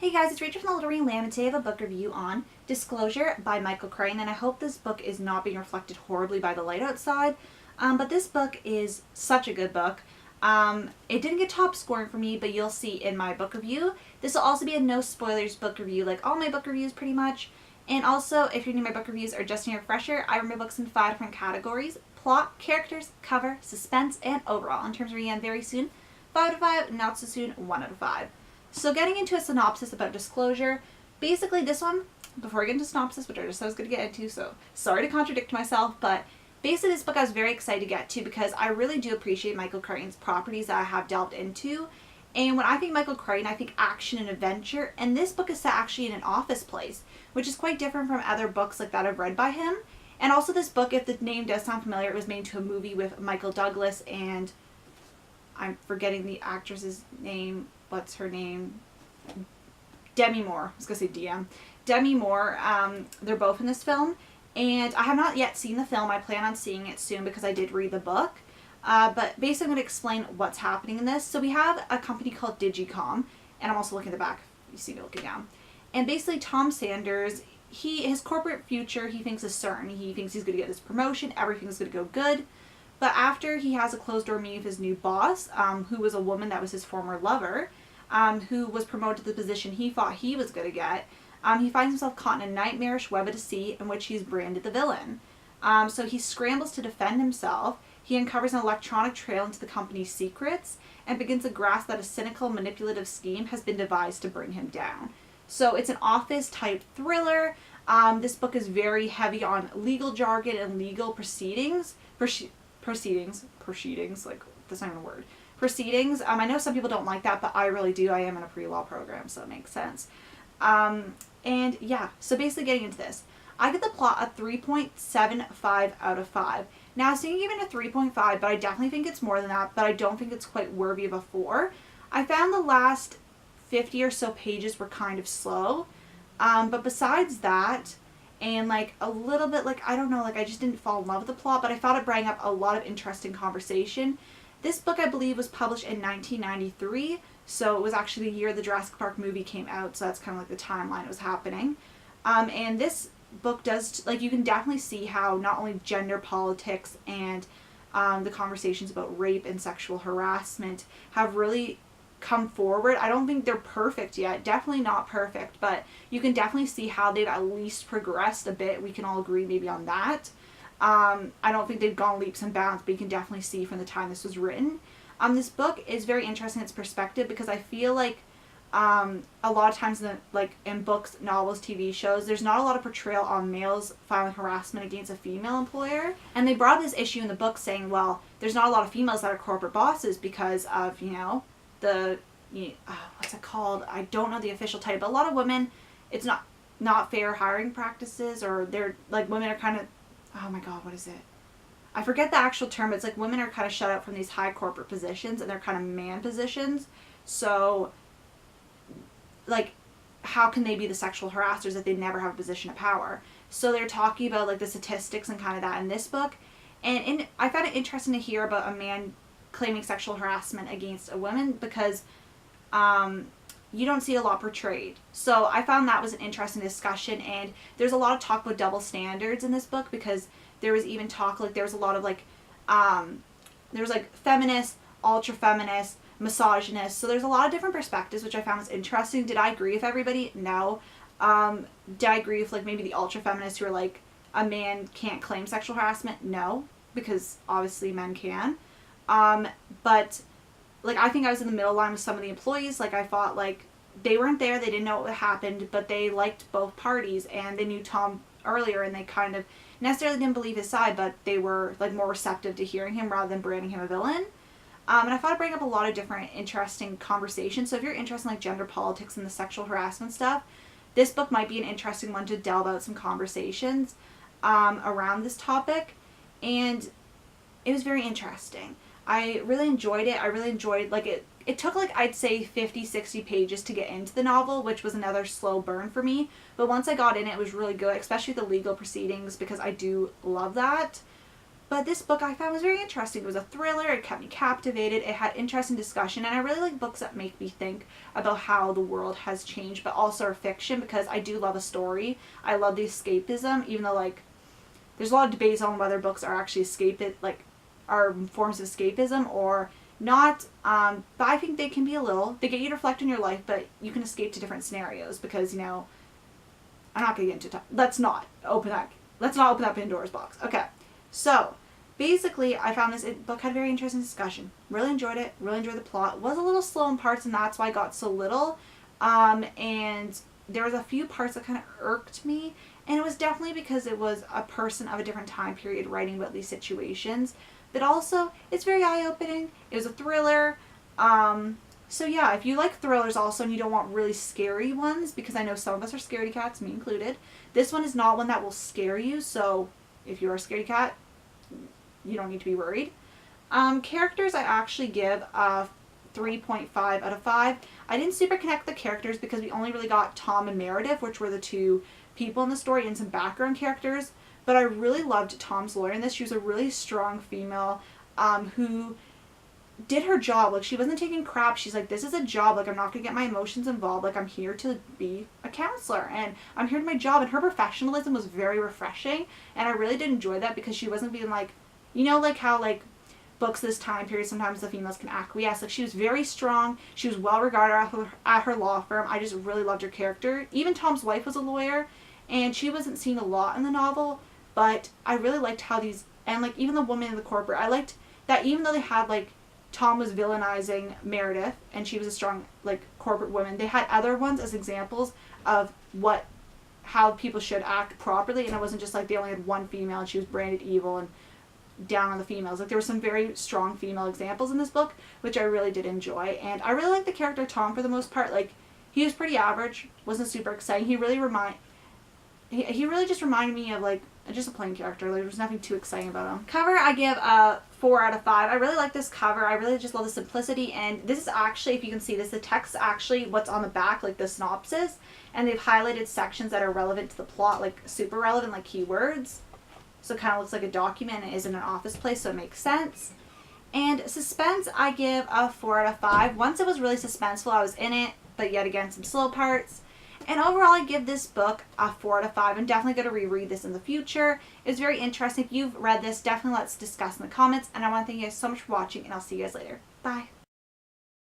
Hey guys, it's Rachel from the Little Ring Lamb, and today I have a book review on Disclosure by Michael Crichton, and I hope this book is not being reflected horribly by the light outside, but this book is such a good book. It didn't get top scoring for me, but you'll see in my book review. This will also be a no spoilers book review, like all my book reviews pretty much. And also, if you're new to my book reviews or just a refresher, I remove books in 5 different categories: plot, characters, cover, suspense, and overall. In terms of reading very soon, 5 out of 5, not so soon, 1 out of 5. So getting into a synopsis about Disclosure, basically this one, before I get into synopsis, which I just said I was going to get into, so sorry to contradict myself, but basically this book I was very excited to get to because I really do appreciate Michael Crichton's properties that I have delved into. And when I think Michael Crichton, I think action and adventure, and this book is set actually in an office place, which is quite different from other books like that I've read by him. And also this book, if the name does sound familiar, it was made into a movie with Michael Douglas and I'm forgetting the actress's name. What's her name? Demi Moore. I was going to say DM. Demi Moore. They're both in this film. And I have not yet seen the film. I plan on seeing it soon because I did read the book. But basically I'm going to explain what's happening in this. So we have a company called Digicom. And I'm also looking at the back. You see me looking down. And basically Tom Sanders, his corporate future he thinks is certain. He thinks he's going to get this promotion. Everything's going to go good. But after he has a closed door meeting with his new boss, who was a woman that was his former lover, who was promoted to the position he thought he was going to get, he finds himself caught in a nightmarish web of deceit in which he's branded the villain. So he scrambles to defend himself. He uncovers an electronic trail into the company's secrets and begins to grasp that a cynical, manipulative scheme has been devised to bring him down. So it's an office-type thriller. This book is very heavy on legal jargon and legal proceedings, like, that's not even a word. Proceedings. I know some people don't like that, but I really do. I am in a pre-law program, so it makes sense. And yeah, so basically getting into this. I give the plot a 3.75 out of 5. Now, I was thinking even a 3.5, but I definitely think it's more than that, but I don't think it's quite worthy of a 4. I found the last 50 or so pages were kind of slow, but besides that, and like a little bit like, I don't know, like I just didn't fall in love with the plot, but I thought it brought up a lot of interesting conversation. This book, I believe, was published in 1993, so it was actually the year the Jurassic Park movie came out, so that's kind of like the timeline it was happening. And this book does, like, you can definitely see how not only gender politics and the conversations about rape and sexual harassment have really come forward. I don't think they're perfect yet, definitely not perfect, but you can definitely see how they've at least progressed a bit. We can all agree maybe on that. I don't think they've gone leaps and bounds, but you can definitely see from the time this was written. This book is very interesting in its perspective because I feel like a lot of times in books, novels, TV shows, there's not a lot of portrayal on males filing harassment against a female employer. And they brought this issue in the book saying, well, there's not a lot of females that are corporate bosses because of, what's it called? I don't know the official title, but a lot of women, it's not fair hiring practices, or they're like, women are kind of, oh my god, what is it? I forget the actual term, but it's like women are kind of shut out from these high corporate positions and they're kind of man positions. So, like, how can they be the sexual harassers if they never have a position of power? So they're talking about like the statistics and kind of that in this book. And I found it interesting to hear about a man claiming sexual harassment against a woman because you don't see a lot portrayed. So I found that was an interesting discussion, and there's a lot of talk about double standards in this book because there was even talk, like there was a lot of like, there was like feminist, ultra-feminist, misogynist, so there's a lot of different perspectives, which I found was interesting. Did I agree with everybody? No. Did I agree with like maybe the ultra-feminists who are like, a man can't claim sexual harassment? No, because obviously men can. But like, I think I was in the middle line with some of the employees. Like, I thought like they weren't there, they didn't know what happened, but they liked both parties and they knew Tom earlier and they kind of necessarily didn't believe his side, but they were like more receptive to hearing him rather than branding him a villain. And I thought I'd bring up a lot of different interesting conversations. So if you're interested in like gender politics and the sexual harassment stuff, this book might be an interesting one to delve out some conversations around this topic. And it was very interesting. I really enjoyed it. I really enjoyed, like, it took like, I'd say 50, 60 pages to get into the novel, which was another slow burn for me. But once I got in, it was really good, especially the legal proceedings, because I do love that. But this book I found was very interesting. It was a thriller, it kept me captivated, it had interesting discussion, and I really like books that make me think about how the world has changed, but also are fiction, because I do love a story. I love the escapism, even though like there's a lot of debates on whether books are actually are forms of escapism or not, but I think they can be they get you to reflect on your life, but you can escape to different scenarios, because, I'm not going to get into let's not open that Pandora's box. Okay, so basically I found this book had a very interesting discussion. Really enjoyed it, really enjoyed the plot. It was a little slow in parts, and that's why I got so little, and there was a few parts that kind of irked me, and it was definitely because it was a person of a different time period writing about these situations. But also, it's very eye-opening. It was a thriller. So yeah, if you like thrillers also and you don't want really scary ones, because I know some of us are scaredy cats, me included, this one is not one that will scare you. So if you're a scaredy cat, you don't need to be worried. Characters I actually give a 3.5 out of 5. I didn't super connect the characters because we only really got Tom and Meredith, which were the two people in the story, and some background characters. But I really loved Tom's lawyer in this. She was a really strong female who did her job. Like, she wasn't taking crap. She's like, this is a job. Like, I'm not going to get my emotions involved. Like, I'm here to be a counselor, and I'm here to my job. And her professionalism was very refreshing, and I really did enjoy that, because she wasn't being like, like how, like, books this time period, sometimes the females can acquiesce. Like, she was very strong. She was well regarded at her law firm. I just really loved her character. Even Tom's wife was a lawyer, and she wasn't seen a lot in the novel. But I really liked how and like even the woman in the corporate, I liked that even though they had like, Tom was villainizing Meredith and she was a strong like corporate woman, they had other ones as examples of how people should act properly, and it wasn't just like they only had one female and she was branded evil and down on the females. Like, there were some very strong female examples in this book, which I really did enjoy. And I really liked the character Tom for the most part. Like, he was pretty average, wasn't super exciting. He really just reminded me of like just a plain character. Like, there was nothing too exciting about him. Cover I give a 4 out of 5. I really like this cover. I really just love the simplicity, and this is actually, if you can see this, the text actually what's on the back, like the synopsis, and they've highlighted sections that are relevant to the plot, like super relevant, like keywords. So it kind of looks like a document. It is in an office place, so it makes sense. And suspense I give a 4 out of 5. Once it was really suspenseful, I was in it, but yet again some slow parts. And overall, I give this book a 4 out of 5. I'm definitely going to reread this in the future. It's very interesting. If you've read this, definitely let's discuss in the comments. And I want to thank you guys so much for watching, and I'll see you guys later. Bye.